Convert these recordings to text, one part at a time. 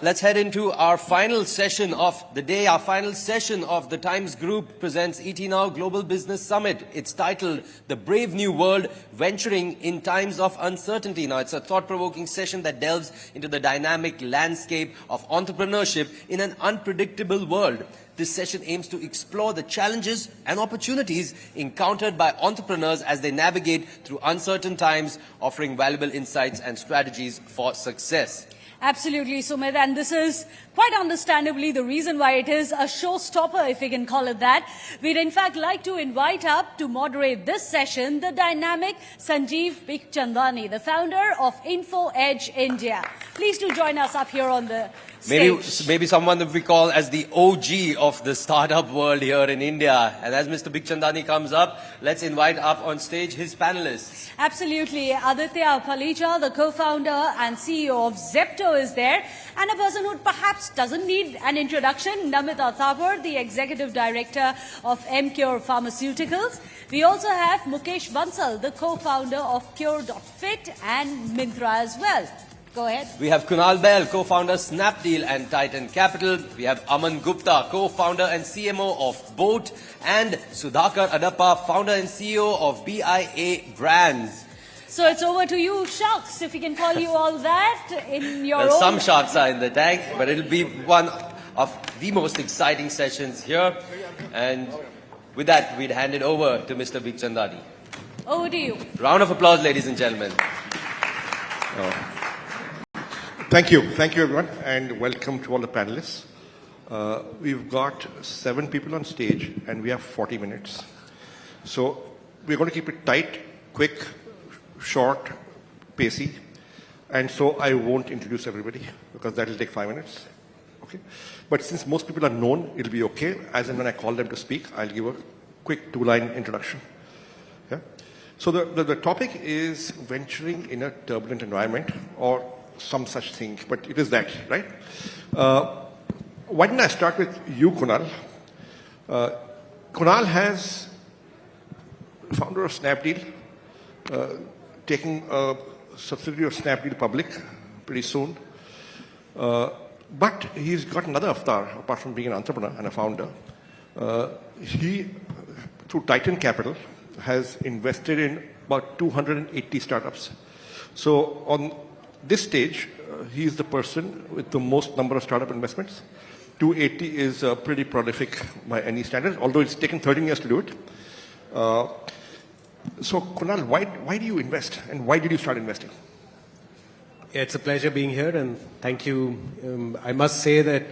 let's head into our final session of the day. Our final session of the Times Group presents ET Now Global Business Summit. It's titled The Brave New World, Venturing in Times of Uncertainty. Now, it's a thought-provoking session that delves into the dynamic landscape of entrepreneurship in an unpredictable world. This session aims to explore the challenges and opportunities encountered by entrepreneurs as they navigate through uncertain times, offering valuable insights and strategies for success. Absolutely, Sumit, and this is quite understandably the reason why it is a showstopper, if we can call it that. We'd in fact like to invite up to moderate this session the dynamic Sanjeev Bikhchandani, the founder of Info Edge India. Please do join us up here on the stage. Maybe someone that we call as the OG of the startup world here in India. And as Mr. Bikhchandani comes up, let's invite up on stage his panelists. Absolutely. Aditya Palija, the co-founder and CEO of Zepto, is there. And a person who perhaps doesn't need an introduction, Namita Thapar, the Executive Director of MCure Pharmaceuticals. We also have Mukesh Bansal, the co-founder of Cure.fit and Myntra as well. Go ahead. We have Kunal Bahl, co-founder Snapdeal and Titan Capital. We have Aman Gupta, co-founder and CMO of Boat, and Sudhakar Adappa, founder and CEO of BIA Brands. So it's over to you, sharks, if we can call you all that in your own... Some sharks are in the tank, but it'll be one of the most exciting sessions here. And with that, we'd hand it over to Mr. Bikhchandani. Over to you. Round of applause, ladies and gentlemen. Thank you. Thank you, everyone, and welcome to all the panelists. We've got 7 people on stage, and we have 40 minutes. So we're going to keep it tight, quick, short, pacey, and so I won't introduce everybody, because that will take 5 minutes. Okay? But since most people are known, it'll be okay. As and when I call them to speak, I'll give a quick 2-line introduction. Yeah? So the topic is venturing in a turbulent environment, or some such thing, but it is that, right? Why didn't I start with you, Kunal? Kunal has, founder of Snapdeal, taking a subsidiary of Snapdeal public pretty soon. But he's got another avatar, apart from being an entrepreneur and a founder. He, through Titan Capital, has invested in about 280 startups. So on this stage, he is the person with the most number of startup investments. 280 is pretty prolific by any standard, although it's taken 13 years to do it. So Kunal, why do you invest, and why did you start investing? Yeah, it's a pleasure being here, and thank you. I must say that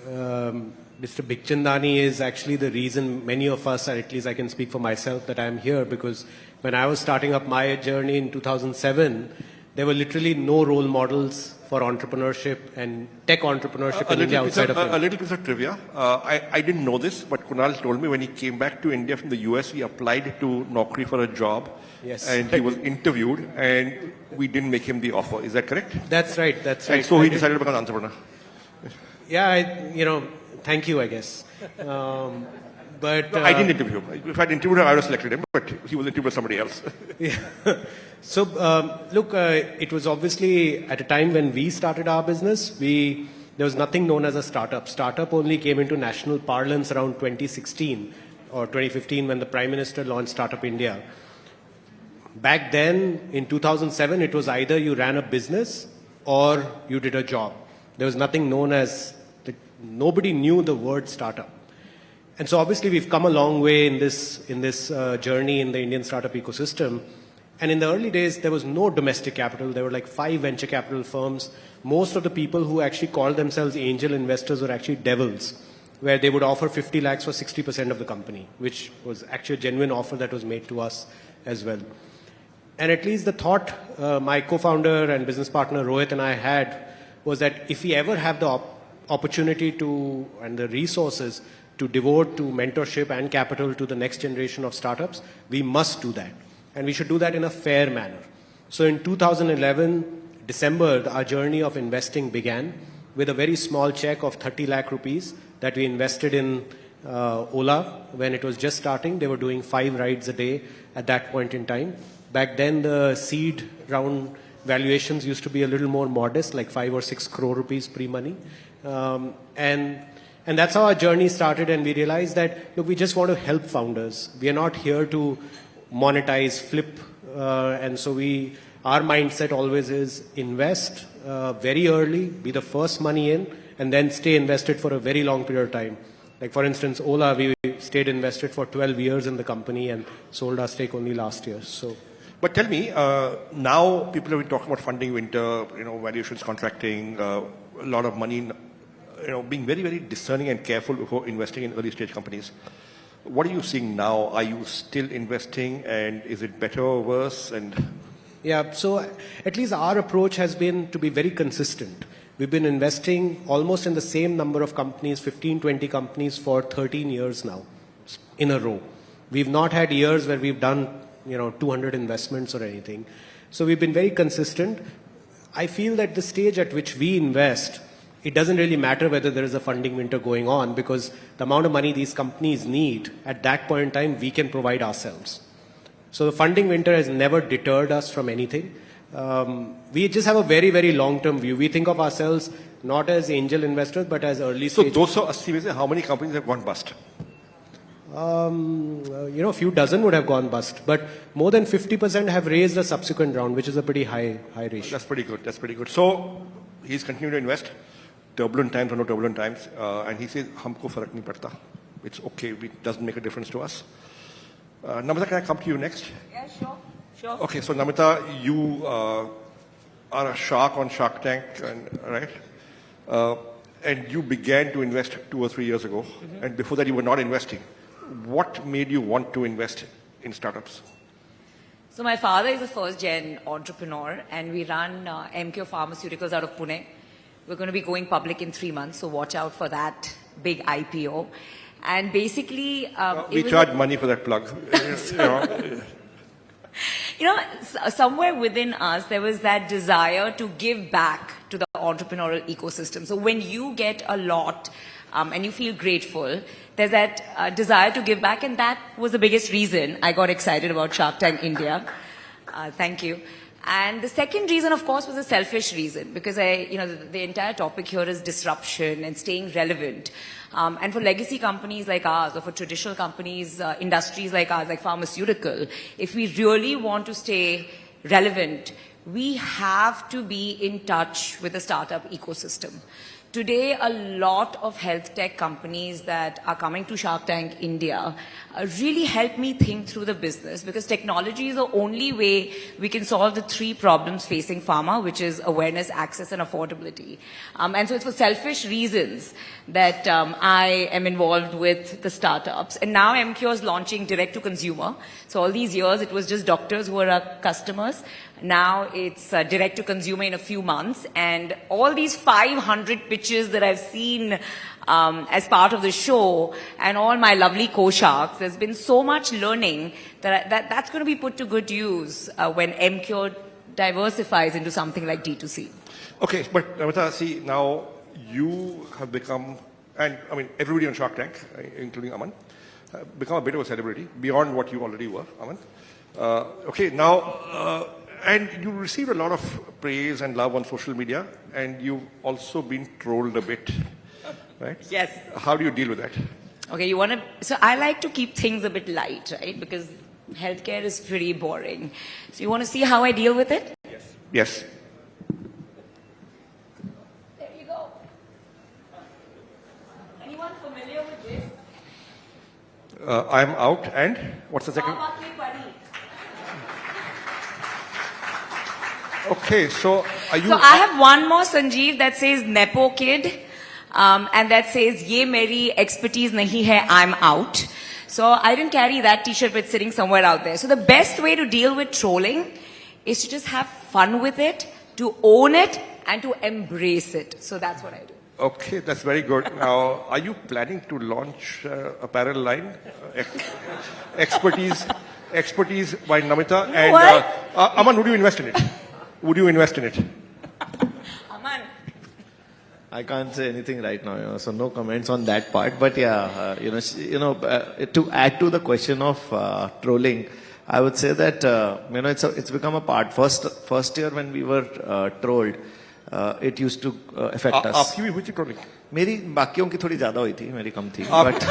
Mr. Bikhchandani is actually the reason many of us, or at least I can speak for myself, that I'm here, because when I was starting up my journey in 2007, there were literally no role models for entrepreneurship and tech entrepreneurship in India outside of India. A little piece of trivia. I didn't know this, but Kunal told me when he came back to India from the US, he applied to Naukri for a job. Yes. And he was interviewed, and we didn't make him the offer. Is that correct? That's right. That's right. And so he decided to become an entrepreneur. Yeah, thank you, I guess. But I didn't interview him. If I'd interviewed him, I would have selected him, but he was interviewed by somebody else. Yeah. So, look, it was obviously at a time when we started our business, there was nothing known as a startup. Startup only came into national parlance around 2016 or 2015 when the Prime Minister launched Startup India. Back then, in 2007, it was either you ran a business or you did a job. There was nothing known as, nobody knew the word startup. And so obviously we've come a long way in this journey in the Indian startup ecosystem. And in the early days, there was no domestic capital. There were like 5 venture capital firms. Most of the people who actually called themselves angel investors were actually devils, where they would offer 50 lakhs for 60% of the company, which was actually a genuine offer that was made to us as well. And at least the thought my co-founder and business partner Rohit and I had was that if we ever have the opportunity to and the resources to devote to mentorship and capital to the next generation of startups, we must do that. And we should do that in a fair manner. So in 2011, December, our journey of investing began with a very small check of 30 lakh rupees that we invested in Ola when it was just starting. They were doing 5 rides a day at that point in time. Back then, the seed round valuations used to be a little more modest, like 5 or 6 crore rupees pre-money. And that's how our journey started, and we realized that, look, we just want to help founders. We are not here to monetize, flip, and so our mindset always is invest very early, be the first money in, and then stay invested for a very long period of time. Like for instance, Ola, we stayed invested for 12 years in the company and sold our stake only last year. So. But tell me, now people have been talking about funding winter, valuations contracting, a lot of money, being very, very discerning and careful before investing in early stage companies. What are you seeing now? Are you still investing, and is it better or worse? And yeah, so at least our approach has been to be very consistent. We've been investing almost in the same number of companies, 15, 20 companies for 13 years now in a row. We've not had years where we've done 200 investments or anything. So we've been very consistent. I feel that the stage at which we invest, it doesn't really matter whether there is a funding winter going on, because the amount of money these companies need at that point in time, we can provide ourselves. So the funding winter has never deterred us from anything. We just have a very, very long-term view. We think of ourselves not as angel investors, but as early stage. So 280 में से how many companies have gone bust? A few dozen would have gone bust, but more than 50% have raised a subsequent round, which is a pretty high ratio. That's pretty good. That's pretty good. So he's continuing to invest, turbulent times or no turbulent times, and he says, "हमको फर्क नहीं पड़ता. It's okay. It doesn't make a difference to us." Namita, can I come to you next? Yeah, sure. Okay, so Namita, you are a shark on Shark Tank, right? And you began to invest 2 or 3 years ago, and before that you were not investing. What made you want to invest in startups? So my father is a first-gen entrepreneur, and we run MQ Pharmaceuticals out of Pune. We're going to be going public in 3 months, so watch out for that big IPO. And basically, we charge money for that plug. Somewhere within us, there was that desire to give back to the entrepreneurial ecosystem. So when you get a lot and you feel grateful, there's that desire to give back, and that was the biggest reason I got excited about Shark Tank India. Thank you. And the second reason, of course, was a selfish reason, because the entire topic here is disruption and staying relevant. And for legacy companies like ours, or for traditional companies, industries like ours, like pharmaceutical, if we really want to stay relevant, we have to be in touch with the startup ecosystem. Today, a lot of health tech companies that are coming to Shark Tank India really help me think through the business, because technology is the only way we can solve the 3 problems facing pharma, which is awareness, access, and affordability. And so it's for selfish reasons that I am involved with the startups. And now MQ is launching direct to consumer. So all these years, it was just doctors who were our customers. Now it's direct to consumer in a few months, and all these 500 pitches that I've seen as part of the show, and all my lovely co-sharks, there's been so much learning that's going to be put to good use when MQ diversifies into something like D2C. Okay, but Namita, see, now you have become, and I mean everybody on Shark Tank, including Aman, become a bit of a celebrity beyond what you already were, Aman. Okay, now. And you received a lot of praise and love on social media, and you've also been trolled a bit, right? Yes. How do you deal with that? Okay, so I like to keep things a bit light, right? Because healthcare is pretty boring. So you want to see how I deal with it? Yes. There you go. Anyone familiar with this? I'm out, and what's the second? Okay, so are you... So I have one more, Sanjeev, that says Nepo Kid, and that says Ye Meri expertise nahi hai, I'm out. So I didn't carry that t-shirt, but it's sitting somewhere out there. So the best way to deal with trolling is to just have fun with it, to own it, and to embrace it. So that's what I do. Okay, that's very good. Now, are you planning to launch apparel line? Expertise by Namita. You know and Aman, would you invest in it? Would you invest in it? Aman. I can't say anything right now, so no comments on that part. But yeah, to add to the question of trolling, I would say that, it's become a part. First year when we were trolled, it used to affect us. आपकी भी हुई थी trolling? मेरी बाकियों की थोड़ी ज्यादा हुई थी, मेरी कम थी. But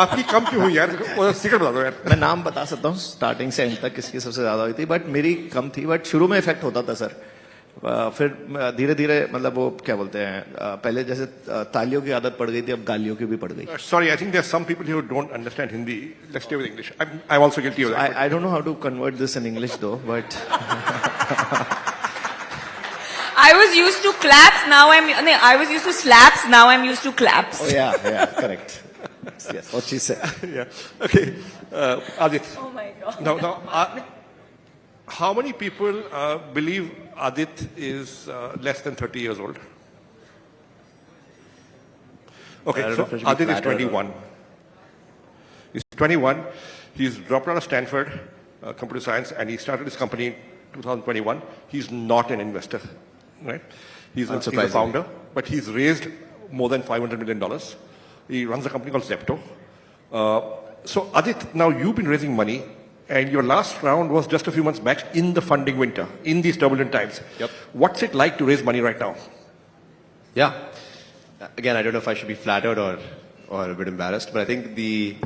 आपकी कम क्यों हुई यार? वो सीक्रेट बता दो यार. मैं नाम बता सकता हूँ स्टार्टिंग से एंड तक किसकी सबसे ज्यादा हुई थी, बट मेरी कम थी. बट शुरू में इफेक्ट होता था सर. फिर धीरे धीरे मतलब वो क्या बोलते हैं, पहले जैसे तालियों की आदत पड़ गई थी, अब गालियों की भी पड़ गई. Sorry, I think there are some people who don't understand Hindi. Let's stay with English. I'm also guilty of that. I don't know how to convert this in English though, but I was used to claps, now I was used to slaps, now I'm used to claps. oh yeah, correct. Yes, what she said. Yeah. Okay. Adit. Oh my God. Now, how many people believe Adit is less than 30 years old? Okay, I don't so know if I should be Adit is flattered or- 21. He's 21. He's dropped out of Stanford Computer Science, and he started his company in 2021. He's not an investor, right? He's a Unsurprisingly. founder, but he's raised more than $500 million. He runs a company called Zepto. So Adit, now you've been raising money, and your last round was just a few months back in the funding winter, in these turbulent times. Yep. What's it like to raise money right now? Yeah. Again, I don't know if I should be flattered or a bit embarrassed, but I think the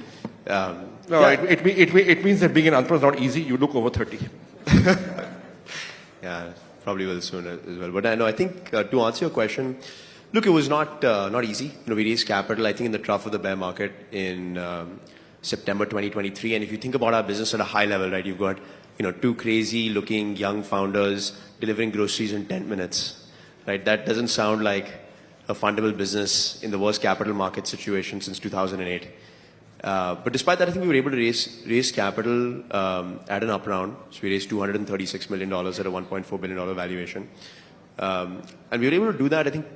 No, it means that being an entrepreneur is not easy. You look over 30. yeah, probably will soon as well. But I know, I think to answer your question, look, it was not easy. We raised capital, I think, in the trough of the bear market in September 2023. And if you think about our business at a high level, right, you've got two crazy-looking young founders delivering groceries in 10 minutes, right? That doesn't sound like a fundable business in the worst capital market situation since 2008. But despite that, I think we were able to raise capital at an up round. So we raised $236 million at a $1.4 billion valuation. And we were able to do that, I think,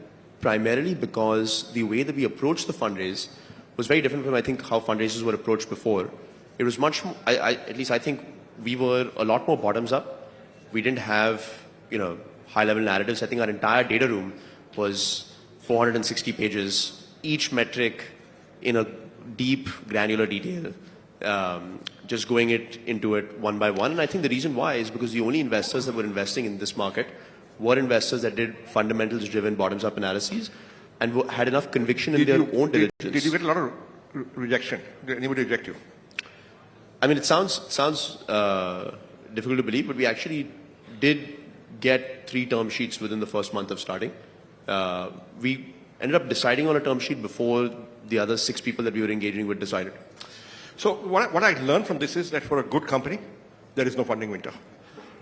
primarily because the way that we approached the fundraise was very different from, I think, how fundraisers were approached before. It was much more, at least I think we were a lot more bottoms up. We didn't have, high-level narratives. I think our entire data room was 460 pages, each metric in a deep, granular detail, just going into it one by one. And I think the reason why is because the only investors that were investing in this market were investors that did fundamentals-driven bottoms-up analyses and had enough conviction in their own diligence. Did you get a lot of rejection? Did anybody reject you? I mean, it sounds difficult to believe, but we actually did get 3 term sheets within the first month of starting. We ended up deciding on a term sheet before the other 6 people that we were engaging with decided. So what I learned from this is that for a good company, there is no funding winter,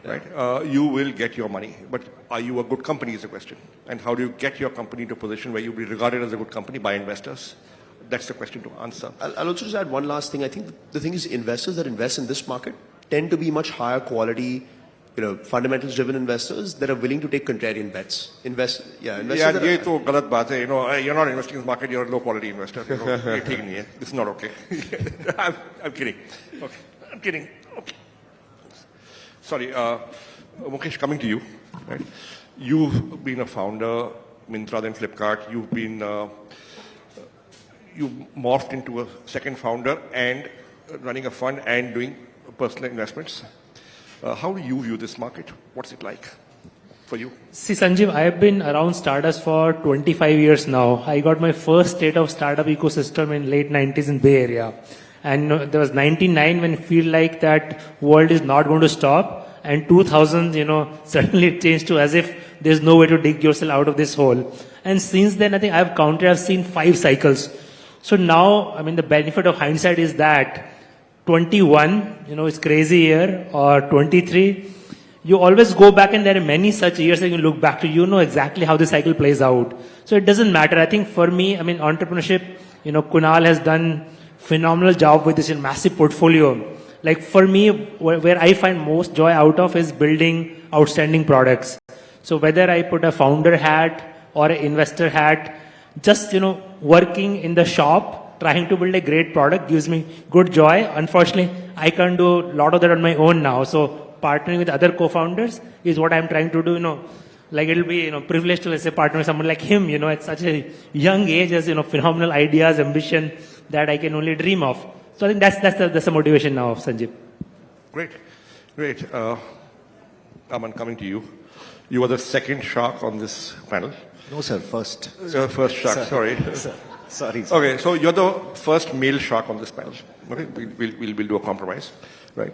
right? You will get your money, but are you a good company is the question. And how do you get your company to a position where you'll be regarded as a good company by investors? That's the question to answer. I'll also just add one last thing. I think the thing is investors that invest in this market tend to be much higher quality, fundamentals-driven investors that are willing to take contrarian bets. Investors Yeah, that ये तो गलत बात है. You're not investing in this market. You're a low-quality investor. ये ठीक नहीं है. This is not okay. I'm kidding. Okay, I'm kidding. Okay. Sorry, Mukesh, coming to you. Right? You've been a founder, Myntra, then Flipkart. You morphed into a second founder and running a fund and doing personal investments. How do you view this market? What's it like for you? See, Sanjeev, I have been around startups for 25 years now. I got my first state of startup ecosystem in late 90s in Bay Area. And there was 99 when I feel like that world is not going to stop. And 2000, suddenly it changed to as if there's no way to dig yourself out of this hole. And since then, I think I've seen 5 cycles. So now, the benefit of hindsight is that 21, it's crazy year, or 23, you always go back and there are many such years that you look back to, you know exactly how the cycle plays out. So it doesn't matter. I think for me, entrepreneurship, Kunal has done phenomenal job with this massive portfolio. Like for me, where I find most joy out of is building outstanding products. So whether I put a founder hat or an investor hat, just, working in the shop, trying to build a great product gives me good joy. Unfortunately, I can't do a lot of that on my own now. So partnering with other co-founders is what I'm trying to do, Like it'll be, privileged to, let's say, partner with someone like him, at such a young age, has, phenomenal ideas, ambition that I can only dream of. So I think that's the motivation now of Sanjeev. Great. Great. Aman, coming to you. You are the second shark on this panel. No, sir, first. First shark, sorry. Sorry. Okay, so you're the first male shark on this panel. Okay, we'll do a compromise, right?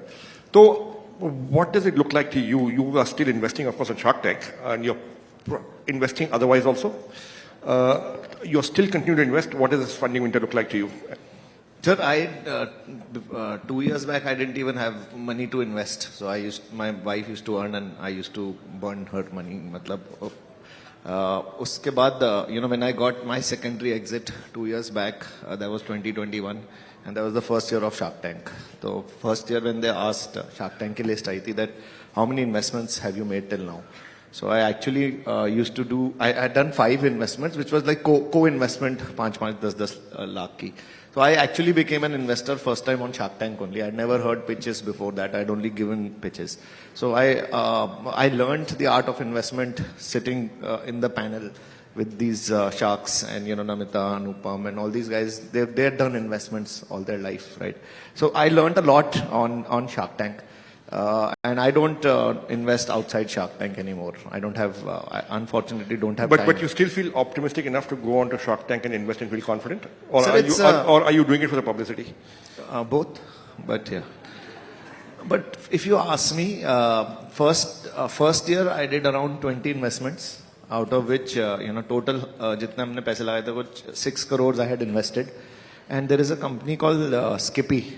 So, what does it look like to you? You are still investing, of course, in Shark Tank, and you're investing otherwise also. You're still continuing to invest. What does this funding winter look like to you? Sir, 2 years back, I didn't even have money to invest. So my wife used to earn and I used to burn her money. Uske baad, when I got my secondary exit 2 years back, that was 2021. And that was the first year of Shark Tank. So first year when they asked Shark Tank ki list aayi thi that how many investments have you made till now? So I actually used to do, I had done 5 investments, which was like co-investment, 5-10 lakh ki. So I actually became an investor first time on Shark Tank only. I'd never heard pitches before that. I'd only given pitches. So I learned the art of investment sitting in the panel with these sharks and, Namita, Anupam and all these guys. They've done investments all their life, right? So I learned a lot on Shark Tank. And I don't invest outside Shark Tank anymore. I don't have, I unfortunately don't have time. But you still feel optimistic enough to go on to Shark Tank and invest and feel confident? Or, Sir, are you doing it for the publicity? Both, but yeah. But if you ask me, first year I did around 20 investments, out of which, total, jitna humne paise lagaye the, kuch 6 crores I had invested. And there is a company called Skippy.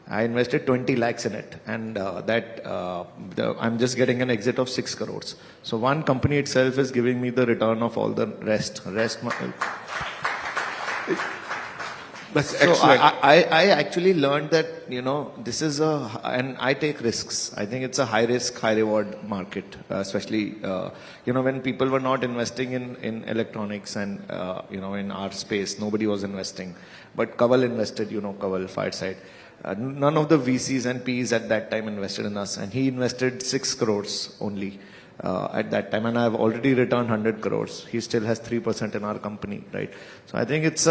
I invested 20 lakhs in it, and I'm just getting an exit of 6 crores. So one company itself is giving me the return of all the rest. That's So excellent. I actually learned that, this is and I take risks. I think it's a high risk, high reward market, especially, when people were not investing in electronics and, in our space, nobody was investing. But Kaval invested, Kaval Fireside. None of the VCs and Ps at that time invested in us, and he invested 6 crores only at that time, and I've already returned 100 crores. He still has 3% in our company, right? So I think it's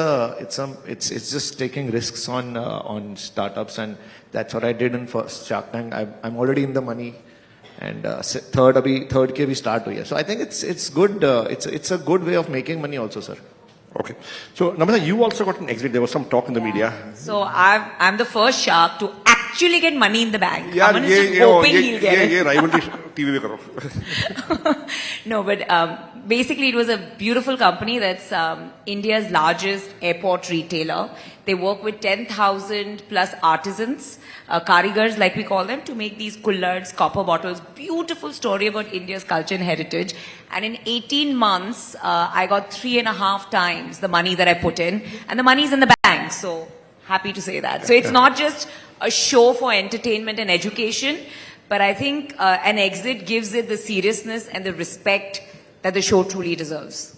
just taking risks on startups, and that's what I did in first Shark Tank. I'm already in the money, and third ke we start hui hai. So I think it's good. It's a good way of making money also, sir. Okay. So, Namita, you also got an exit. There was some talk in the media. So I'm the first shark to actually get money in the bank. Aman is just hoping he'll get it. rivalry TV mein karo. No, but basically it was a beautiful company that's India's largest airport retailer. They work with 10,000 plus artisans, karigars like we call them, to make these kullards, copper bottles. Beautiful story about India's culture and heritage. And in 18 months, I got 3.5 times the money that I put in, and the money's in the bank. So happy to say that. So it's not just a show for entertainment and education, but I think an exit gives it the seriousness and the respect that the show truly deserves.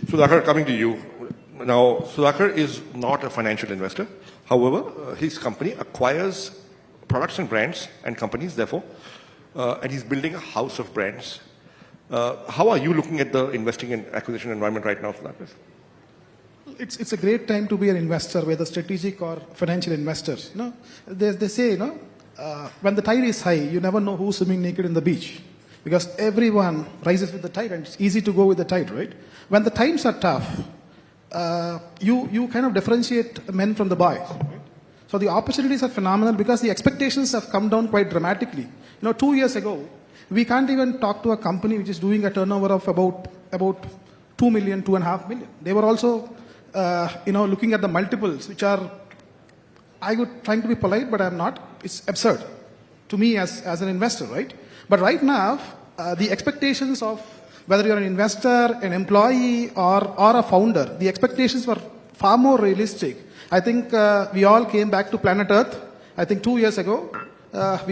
Sudhakar, coming to you. Now, Sudhakar is not a financial investor. However, his company acquires products and brands and companies, therefore, and he's building a house of brands. How are you looking at the investing and acquisition environment right now, Sudhakar? It's a great time to be an investor, whether strategic or financial investor. They say, when the tide is high, you never know who's swimming naked in the beach, because everyone rises with the tide, and it's easy to go with the tide, right? When the times are tough, you kind of differentiate men from the boys. Right? So the opportunities are phenomenal because the expectations have come down quite dramatically. 2 years ago, we can't even talk to a company which is doing a turnover of about 2 million, 2.5 million. They were also, looking at the multiples, which are, I would trying to be polite, but I'm not. It's absurd to me as an investor, right? But right now, the expectations of whether you're an investor, an employee, or a founder, the expectations were far more realistic. I think we all came back to planet Earth. I think 2 years ago, at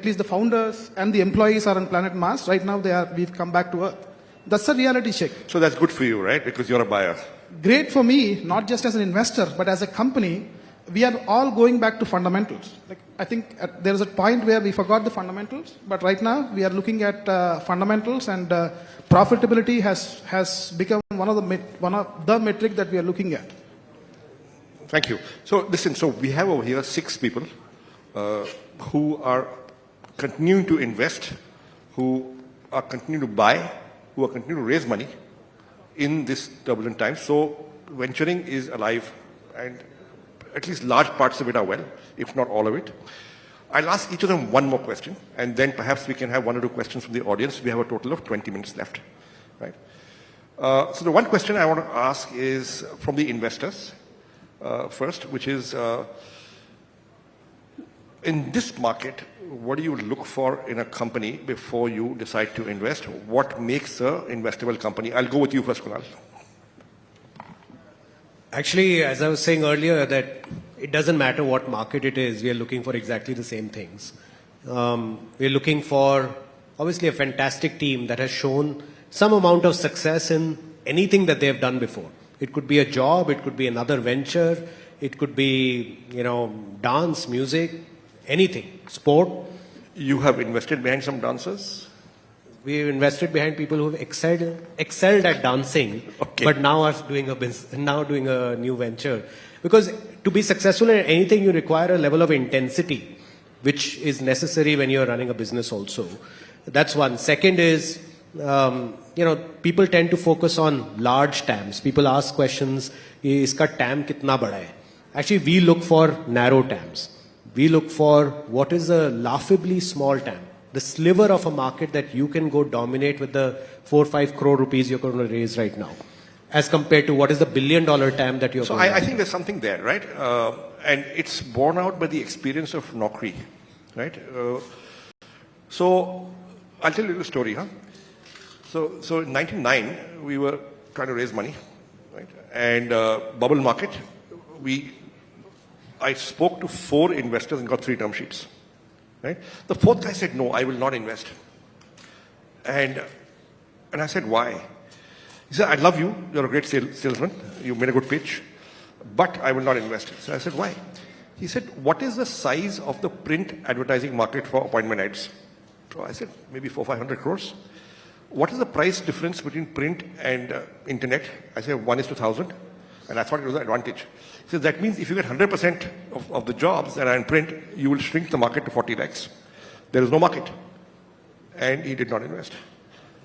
least the founders and the employees are on planet Mars. Right now, we've come back to Earth. That's a reality check. So that's good for you, right? Because you're a buyer. Great for me, not just as an investor, but as a company. We are all going back to fundamentals. I think there is a point where we forgot the fundamentals, but right now we are looking at fundamentals, and profitability has become one of the metric that we are looking at. Thank you. So listen, we have over here 6 people. who are continuing to invest, who are continuing to buy, who are continuing to raise money in this turbulent time. So venturing is alive, and at least large parts of it are well, if not all of it. I'll ask each of them one more question, and then perhaps we can have one or two questions from the audience. We have a total of 20 minutes left. Right? So the one question I want to ask is from the investors first, which is, in this market, what do you look for in a company before you decide to invest? What makes an investable company? I'll go with you first, Kunal. Actually, as I was saying earlier, that it doesn't matter what market it is, we are looking for exactly the same things. We're looking for, obviously, a fantastic team that has shown some amount of success in anything that they have done before. It could be a job, it could be another venture, it could be, dance, music, anything, sport. You have invested behind some dancers? We've invested behind people who have excelled at dancing, Okay. but now are doing a new venture. Because to be successful in anything, you require a level of intensity, which is necessary when you're running a business also. That's one. Second is, people tend to focus on large TAMs. People ask questions, iska TAM kitna bada hai? Actually, we look for narrow TAMs. We look for what is a laughably small TAM. The sliver of a market that you can go dominate with the 4 or 5 crore rupees you're going to raise right now, as compared to what is the $1 billion TAM that you're So going I think there's something there, right? And it's borne out by the experience of Naukri, right? So I'll tell you a story, huh? So in 1999, we were trying to raise money, right? And bubble market, I spoke to 4 investors and got 3 term sheets, right? The 4th guy said, no, I will not invest. And I said, why? He said, I love you. You're a great salesman. You made a good pitch, but I will not invest. So I said, why? He said, what is the size of the print advertising market for appointment ads? So I said, maybe 400-500 crores. What is the price difference between print and internet? I said, 1:1,000. And I thought it was an advantage. He said, that means if you get 100% of the jobs that are in print, you will shrink the market to 40 lakhs. There is no market. And he did not invest.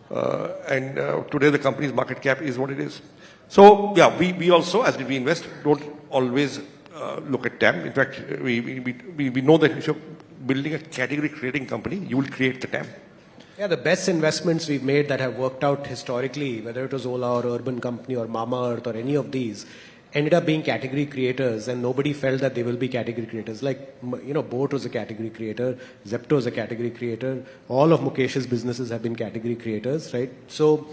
And today the company's market cap is what it is. So, yeah, we also, as we invest, don't always look at TAM. In fact, we know that if you're building a category-creating company, you will create the TAM. Yeah, the best investments we've made that have worked out historically, whether it was Ola or Urban Company or Mamaearth or any of these, ended up being category creators, and nobody felt that they will be category creators. Like, Boat was a category creator, Zepto is a category creator, all of Mukesh's businesses have been category creators, right? So,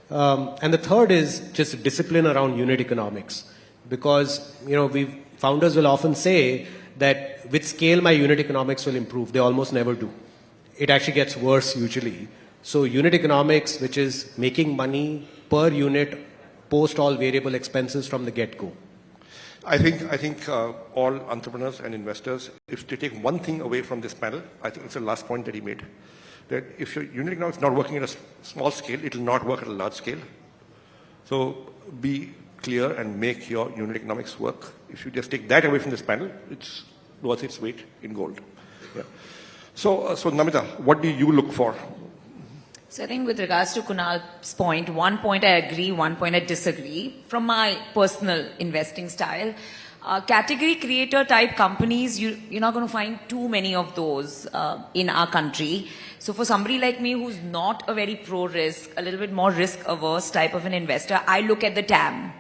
and the third is just discipline around unit economics. Because, founders will often say that with scale, my unit economics will improve. They almost never do. It actually gets worse usually. So unit economics, which is making money per unit, post all variable expenses from the get-go. I think all entrepreneurs and investors, if they take one thing away from this panel, I think it's the last point that he made, that if your unit economics is not working at a small scale, it will not work at a large scale. So be clear and make your unit economics work. If you just take that away from this panel, it's worth its weight in gold. Yeah. So Namita, what do you look for? So I think with regards to Kunal's point, one point I agree, one point I disagree. From my personal investing style, category creator type companies, you're not going to find too many of those in our country. So for somebody like me who's not a very pro-risk, a little bit more risk-averse type of an investor, I look at the TAM.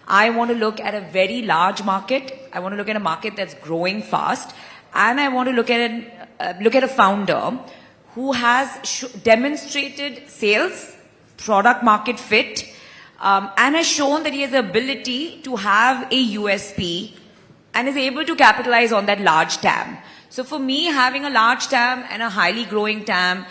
I want to look at a very large market. I want to look at a market that's growing fast. And I want to look at a founder who has demonstrated sales, product market fit, and has shown that he has the ability to have a USP and is able to capitalize on that large TAM. So for me, having a large TAM and a highly growing TAM,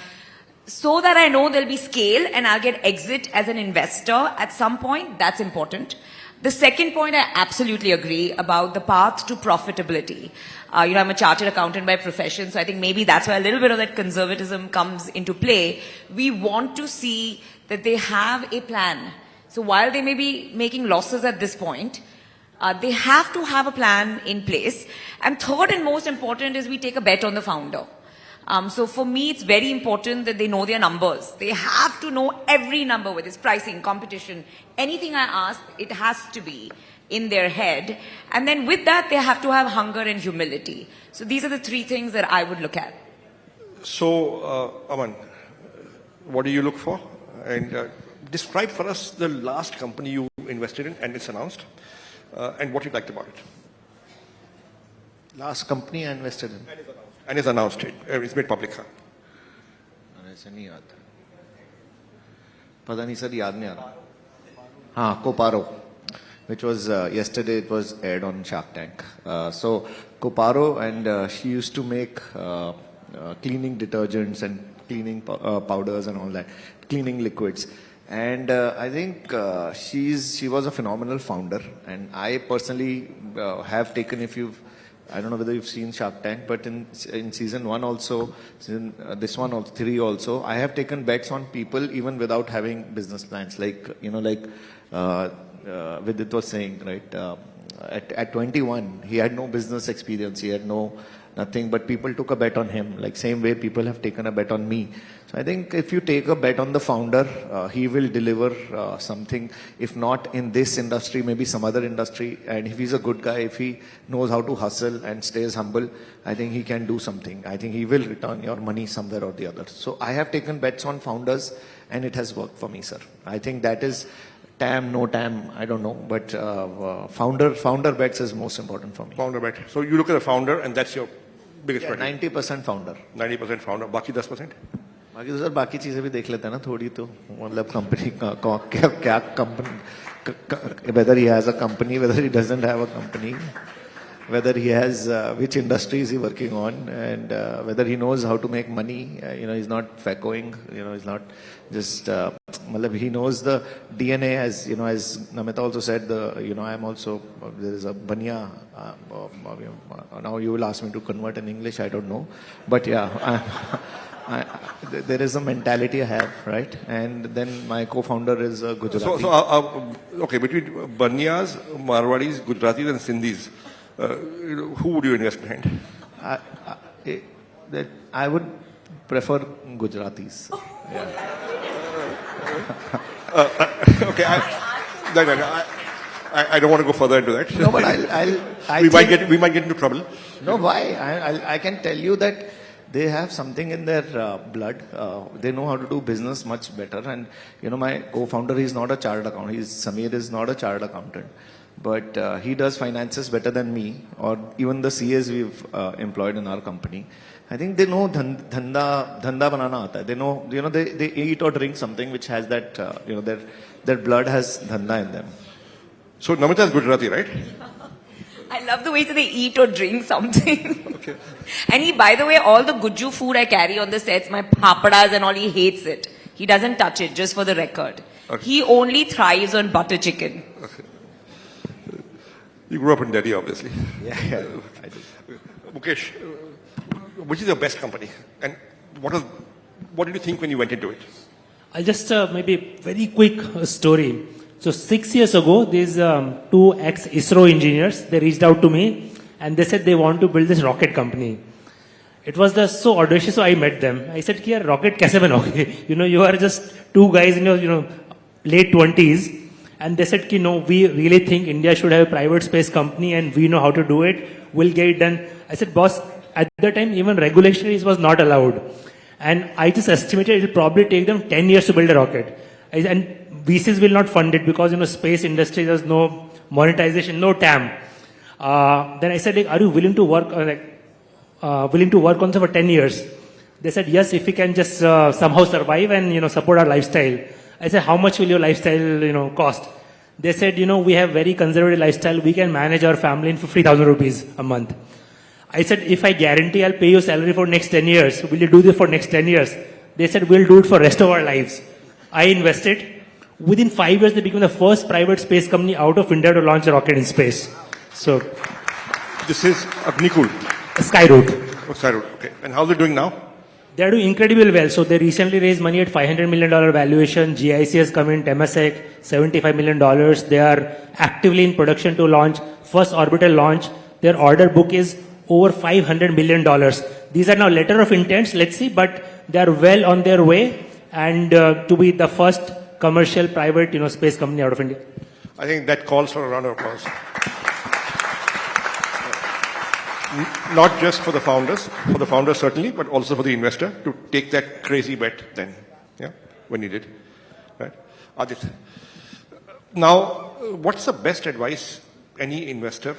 so that I know there'll be scale and I'll get exit as an investor at some point, that's important. The second point, I absolutely agree about the path to profitability. I'm a chartered accountant by profession, so I think maybe that's why a little bit of that conservatism comes into play. We want to see that they have a plan. So while they may be making losses at this point, They have to have a plan in place. And third and most important is we take a bet on the founder. So for me, it's very important that they know their numbers. They have to know every number, whether it's pricing, competition, anything I ask, it has to be in their head. And then with that, they have to have hunger and humility. So these are the three things that I would look at. So, Aman, what do you look for? And describe for us the last company you invested in and it's announced, and what you liked about it. Last company I invested in. And it's announced it. It's made public. ऐसे नहीं याद पता नहीं sir याद नहीं आ रहा हाँ Coparo, which was yesterday it was aired on Shark Tank. So Coparo, and she used to make cleaning detergents and cleaning powders and all that, cleaning liquids. And I think she was a phenomenal founder, and I personally have taken, I don't know whether you've seen Shark Tank, but in season 1 also, this one also, 3 also, I have taken bets on people even without having business plans. Like, Vidit was saying, right, at 21, he had no business experience, he had nothing, but people took a bet on him, like same way people have taken a bet on me. So I think if you take a bet on the founder, he will deliver something, if not in this industry, maybe some other industry. And if he's a good guy, if he knows how to hustle and stays humble, I think he can do something. I think he will return your money somewhere or the other. So I have taken bets on founders and it has worked for me, sir. I think that is TAM, no TAM, I don't know, but founder bets is most important for me. Founder bet. So you look at the founder and that's your biggest bet. 90% founder. 90% founder. बाकी 10%? बाकी तो sir बाकी चीजें भी देख लेते हैं ना थोड़ी तो मतलब कंपनी क्या company whether he has a company, whether he doesn't have a company, whether he has which industry is he working on, and whether he knows how to make money. He's not factoing, he's not just he knows the DNA, as as Namita also said, I'm also, there is a Banya, now you will ask me to convert in English, I don't know, but yeah, there is a mentality I have, right? And then my co-founder is a Gujarati. Okay, between Banyas, Marwadis, Gujaratis and Sindhis, who would you invest behind? I would prefer Gujaratis. Yeah. Okay, I don't want to go further into that. No, but we might get into trouble. No, why? I can tell you that they have something in their blood. They know how to do business much better. And my co-founder, he's not a chartered accountant. Samir is not a chartered accountant, but he does finances better than me, or even the CAs we've employed in our company. I think they know dhanda banana aata hai. They know, they eat or drink something which has that, their blood has dhanda in them. So Namita is Gujarati, right? I love the way that they eat or drink something. Okay. And by the way, all the Guju food I carry on the sets, my papadas and all, he hates it. He doesn't touch it, just for the record. Okay. He only thrives on butter chicken. Okay. You grew up in Delhi, obviously. Yeah, I did. Mukesh, which is your best company? And what did you think when you went into it? I'll just maybe very quick story. So 6 years ago, these 2 ex-ISRO engineers, they reached out to me and they said they want to build this rocket company. It was so audacious, so I met them. I said, "Kya rocket kaise banoge?" You are just 2 guys in your late 20s. And they said, "No, we really think India should have a private space company and we know how to do it. We'll get it done." I said, "Boss, at that time, even regulations was not allowed. And I just estimated it will probably take them 10 years to build a rocket. And VCs will not fund it because, space industry, there's no monetization, no TAM. Then I said, "Are you willing to work on this for 10 years?" They said, "Yes, if we can just somehow survive and, support our lifestyle." I said, "How much will your lifestyle, cost?" They said, "We have very conservative lifestyle. We can manage our family in 50,000 rupees a month." I said, "If I guarantee I'll pay you salary for next 10 years, will you do this for next 10 years? They said, "We'll do it for rest of our lives." I invested. Within 5 years, they became the first private space company out of India to launch a rocket in space. So, this is Agnikul. Skyroot. Oh, Skyroot. Okay. And how's it doing now? They're doing incredibly well. So they recently raised money at $500 million valuation. GIC has come in, Temasek, $75 million. They are actively in production to launch first orbital launch. Their order book is over $500 million. These are now letter of intents, let's see, but they are well on their way and to be the first commercial private, space company out of India. I think that calls for a round of applause. Not just for the founders certainly, but also for the investor to take that crazy bet then, yeah, when he did, right? Aditya. Now, what's the best advice any investor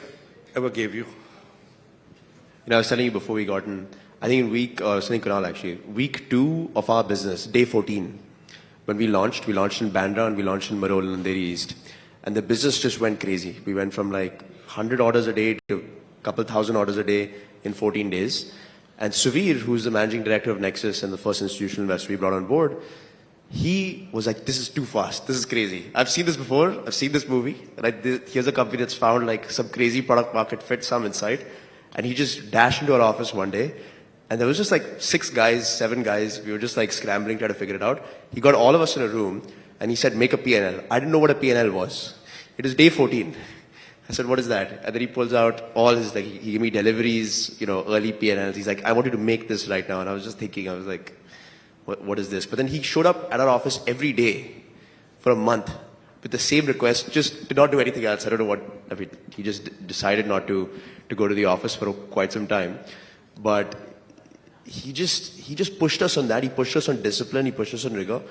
ever gave you? I was telling you before we got in, I think in Kunal actually, week 2 of our business, day 14, when we launched in Bandra and we launched in Marol and Andheri East. And the business just went crazy. We went from like 100 orders a day to a couple thousand orders a day in 14 days. And Suvir, who's the managing director of Nexus and the first institutional investor we brought on board, he was like, this is too fast. This is crazy. I've seen this before. I've seen this movie. Right? Here's a company that's found like some crazy product market fit, some insight. And he just dashed into our office one day. And there was just like 7 guys. We were just like scrambling, trying to figure it out. He got all of us in a room and he said, make a P&L. I didn't know what a P&L was. It was day 14. I said, what is that? And then he pulls out all his, like, he gave me deliveries, early P&Ls. He's like, I want you to make this right now. And I was just thinking, I was like, what is this? But then he showed up at our office every day for a month with the same request, just did not do anything else. I don't know he just decided not to go to the office for quite some time. But he just pushed us on that. He pushed us on discipline. He pushed us on rigor.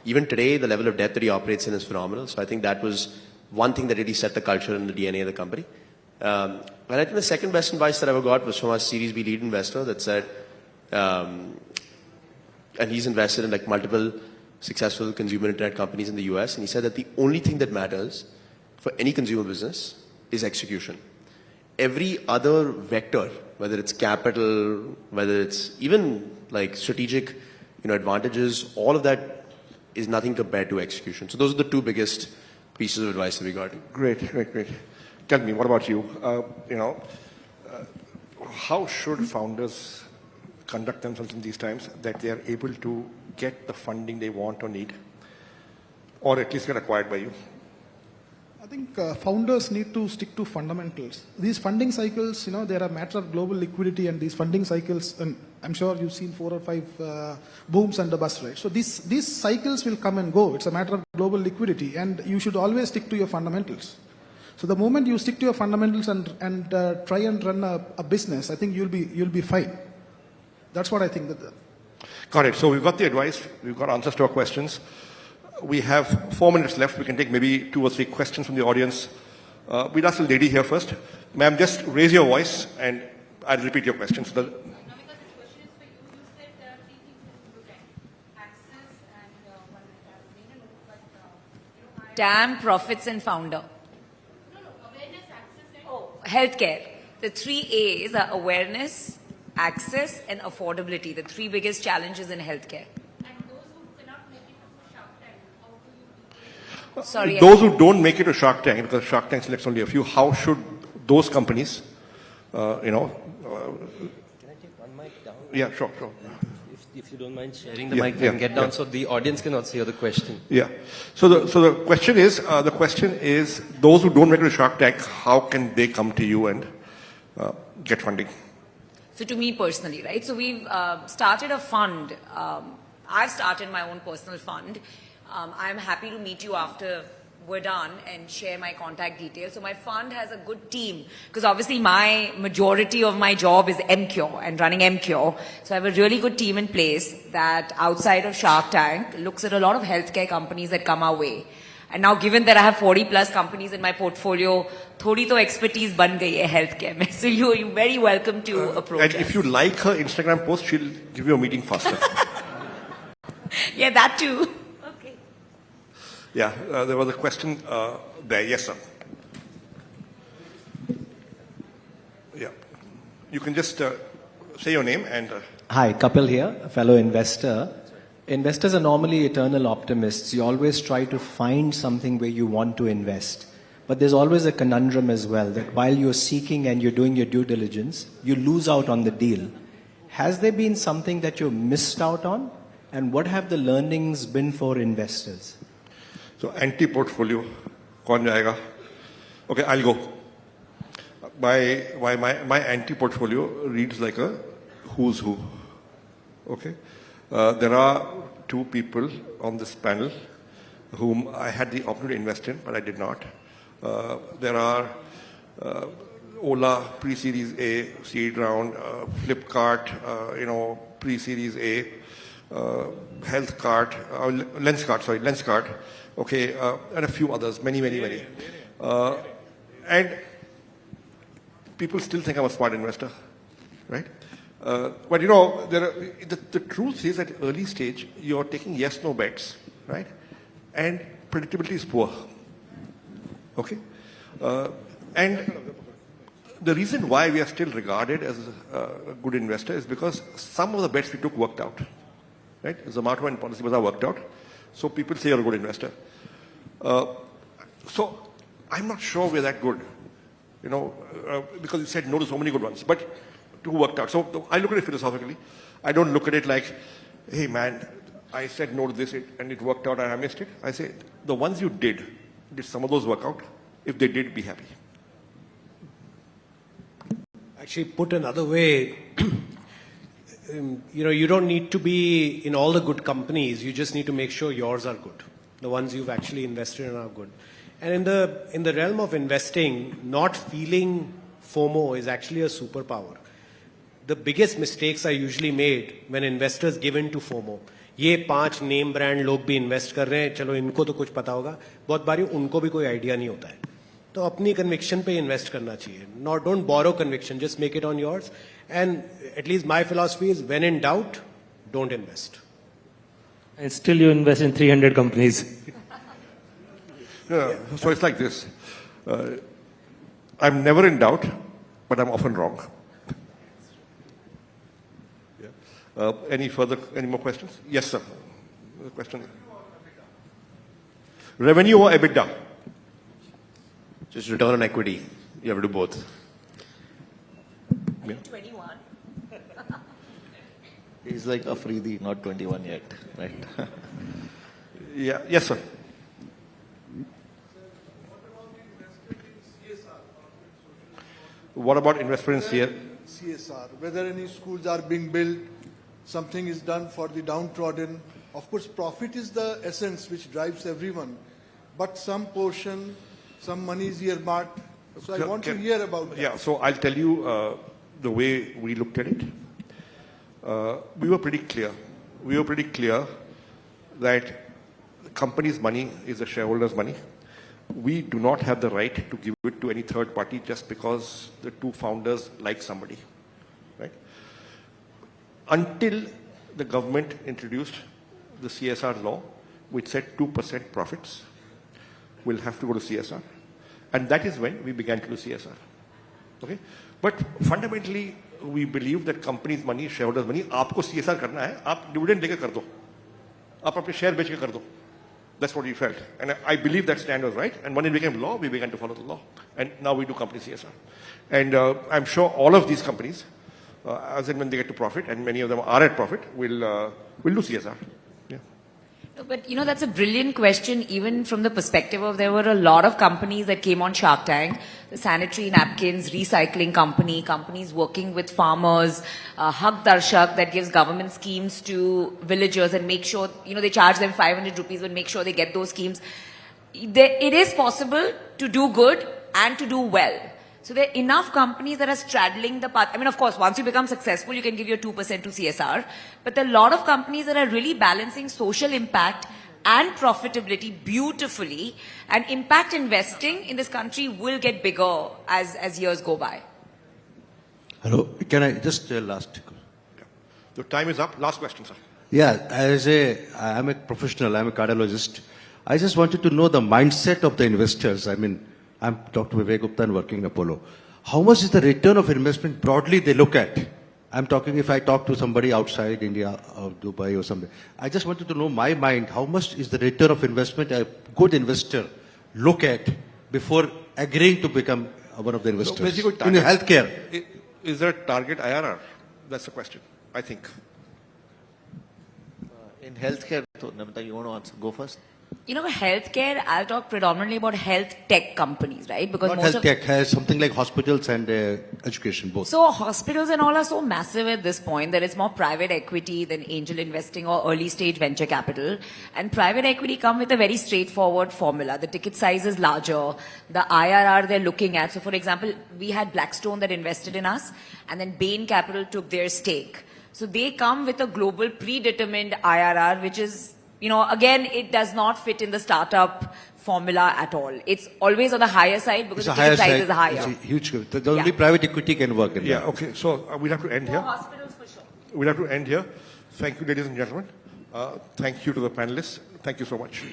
Even today, the level of depth that he operates in is phenomenal. So I think that was one thing that really set the culture and the DNA of the company. And I think the second best advice that I ever got was from our Series B lead investor that said, and he's invested in like multiple successful consumer internet companies in the US. And he said that the only thing that matters for any consumer business is execution. Every other vector, whether it's capital, whether it's even like strategic, advantages, all of that is nothing compared to execution. So those are the 2 biggest pieces of advice that we got. Great. Tell me, what about you? How should founders conduct themselves in these times that they are able to get the funding they want or need, or at least get acquired by you? I think founders need to stick to fundamentals. These funding cycles, they're a matter of global liquidity, and these funding cycles, and I'm sure you've seen 4 or 5 booms and a bust, right? So these cycles will come and go. It's a matter of global liquidity, and you should always stick to your fundamentals. So the moment you stick to your fundamentals and try and run a business, I think you'll be fine. That's what I think. Got it. So we've got the advice. We've got answers to our questions. We have 4 minutes left. We can take maybe 2 or 3 questions from the audience. We'll ask the lady here first. Ma'am, just raise your voice and I'll repeat your question. So because this question is for you. You said there are 3 things that you look at. Access and TAM, profits and founder. No, awareness, access and... Healthcare. The 3 A's are awareness, access and affordability. The 3 biggest challenges in healthcare. Sorry. Those who don't make it to Shark Tank, because Shark Tank selects only a few, how should those companies, Can I take one mic down? Yeah, sure. If you don't mind sharing the mic, we can get down so the audience can also hear the question. Yeah. So the question is, those who don't make it to Shark Tank, how can they come to you and get funding? So to me personally, right? So we've started a fund. I've started my own personal fund. I'm happy to meet you after we're done and share my contact details. So my fund has a good team because obviously my majority of my job is MCure and running MCure. So I have a really good team in place that outside of Shark Tank looks at a lot of healthcare companies that come our way. And now given that I have 40 plus companies in my portfolio, thodi to expertise ban gayi hai healthcare mein. So you're very welcome to approach And us. if you like her Instagram post, she'll give you a meeting faster. Yeah, that too. Yeah, there was a question there. Yes, sir. Yeah. You can just say your name and... Hi, Kapil here, a fellow investor. Investors are normally eternal optimists. You always try to find something where you want to invest. But there's always a conundrum as well, that while you're seeking and you're doing your due diligence, you lose out on the deal. has there been something that you missed out on? And what have the learnings been for investors? So anti-portfolio, kaun jayega? Okay, I'll go. My anti-portfolio reads like a who's who. Okay, there are two people on this panel whom I had the opportunity to invest in, but I did not. There are Ola pre-series A seed round, Flipkart, pre-series A, Lenskart, okay, and a few others, many. And people still think I'm a smart investor, right? But the truth is at early stage, you're taking yes-no bets, right? And predictability is poor, okay? And the reason why we are still regarded as a good investor is because some of the bets we took worked out, right? Zomato and Policybazaar worked out, so people say you're a good investor. So I'm not sure we're that good, because you said no to so many good ones, but two worked out. So I look at it philosophically. I don't look at it like, hey man, I said no to this and it worked out and I missed it. I say, the ones you did some of those work out? If they did, be happy. Actually, put another way, you don't need to be in all the good companies. You just need to make sure yours are good. The ones you've actually invested in are good. And in the realm of investing, not feeling FOMO is actually a superpower. The biggest mistakes are usually made when investors give in to FOMO. ये 5 name brand लोग भी invest कर रहे हैं, चलो इनको तो कुछ पता होगा, बहुत बारी उनको भी कोई आइडिया नहीं होता है. तो अपनी कन्विक्शन पे इन्वेस्ट करना चाहिए. Not don't borrow conviction, just make it on yours. And at least my philosophy is, when in doubt, don't invest. And still you invest in 300 companies. Yeah, so it's like this. I'm never in doubt, but I'm often wrong. Any more questions? Yes, sir. Question. Revenue or EBITDA? Just return on equity. You have to do both. Yeah. 21. He's like Afridi, not 21 yet, right? Yeah. Yes, sir. What about investment in CSR? Whether any schools are being built, something is done for the downtrodden. Of course, profit is the essence which drives everyone. But some portion, some money is earmarked. So I want to hear about that. Yeah, so I'll tell you the way we looked at it. We were pretty clear. We were pretty clear that the company's money is the shareholders' money. We do not have the right to give it to any third party just because the two founders like somebody, right? Until the government introduced the CSR law, which said 2% profits will have to go to CSR. And that is when we began to do CSR, okay? But fundamentally, we believe that company's money, shareholders' money, आपको CSR करना है, आप dividend लेकर कर दो, आप अपने share बेच के कर दो. That's what we felt. And I believe that stand was right. And when it became law, we began to follow the law. And now we do company CSR. And I'm sure all of these companies, as and when they get to profit, and many of them are at profit, will do CSR. Yeah. But that's a brilliant question, even from the perspective of there were a lot of companies that came on Shark Tank, the sanitary napkins, recycling company, companies working with farmers, Haq Darshak that gives government schemes to villagers and make sure, they charge them 500 rupees but make sure they get those schemes. It is possible to do good and to do well. So there are enough companies that are straddling the path. I mean, of course, once you become successful, you can give your 2% to CSR. But there are a lot of companies that are really balancing social impact and profitability beautifully. And impact investing in this country will get bigger as years go by. Hello, can I just last? Yeah. Your time is up. Last question, sir. Yeah, I'm a professional, I'm a cardiologist. I just wanted to know the mindset of the investors. I mean, I'm Dr. Vivek Gupta and working in Apollo. How much is the return of investment broadly they look at? I'm talking if I talk to somebody outside India or Dubai or something. I just wanted to know my mind, how much is the return of investment a good investor look at before agreeing to become one of the investors? So in healthcare. Is there a target IRR? That's the question. I think. In healthcare, Namita, you want to answer? Go first. You know, healthcare, I'll talk predominantly about health tech companies, right? Because Not most health of tech, has something like hospitals and education both. So hospitals and all are so massive at this point that it's more private equity than angel investing or early stage venture capital. And private equity come with a very straightforward formula. The ticket size is larger. The IRR they're looking at. So for example, we had Blackstone that invested in us, and then Bain Capital took their stake. So they come with a global predetermined IRR, which is, you know, again, it does not fit in the startup formula at all. It's always on the higher side because the ticket size is higher. It's a huge. The only private equity can work in Yeah, that. okay. So we'll have to end here. Hospitals for sure. We'll have to end here. Thank you, ladies and gentlemen. Thank you to the panelists. Thank you so much.